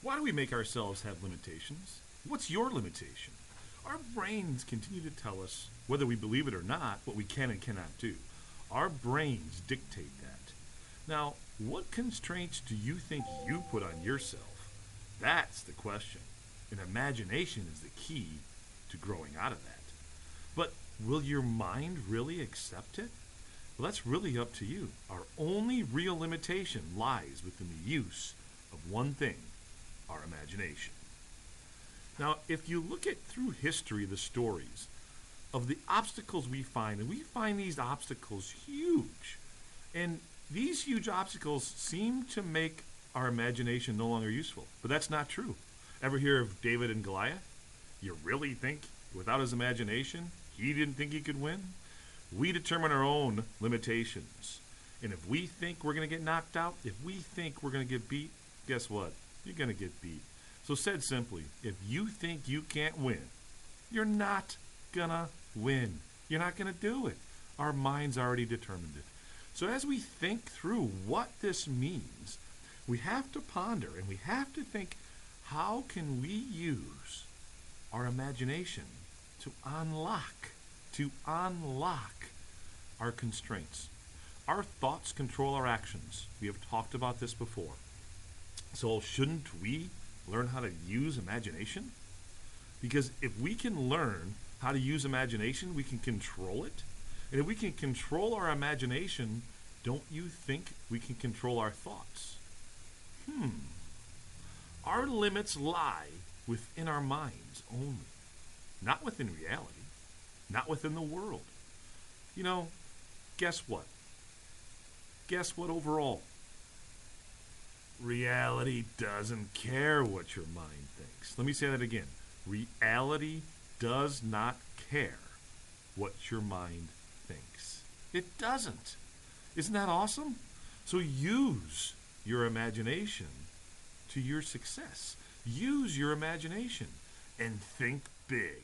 Why do we make ourselves have limitations? What's your limitation? Our brains continue to tell us, whether we believe it or not, what we can and cannot do. Our brains dictate that. Now, what constraints do you think you put on yourself? That's the question. And imagination is the key to growing out of that. But will your mind really accept it? Well, that's really up to you. Our only real limitation lies within the use of one thing, our imagination. Now, if you look at through history the stories of the obstacles we find, and we find these obstacles huge, and these huge obstacles seem to make our imagination no longer useful. But that's not true. Ever hear of David and Goliath? You really think without his imagination, he didn't think he could win? We determine our own limitations. And if we think we're going to get knocked out, if we think we're going to get beat, guess what? You're going to get beat. So said simply, if you think you can't win, you're not going to win. You're not going to do it. Our mind's already determined it. So as we think through what this means, we have to ponder and we have to think, how can we use our imagination to unlock our constraints? Our thoughts control our actions. We have talked about this before. So shouldn't we learn how to use imagination? Because if we can learn how to use imagination, we can control it. And if we can control our imagination, don't you think we can control our thoughts? Our limits lie within our minds only, not within reality, not within the world. You know, guess what? Guess what overall? Reality doesn't care what your mind thinks. Let me say that again. Reality does not care what your mind thinks. It doesn't. Isn't that awesome? So use your imagination to your success. Use your imagination and think big.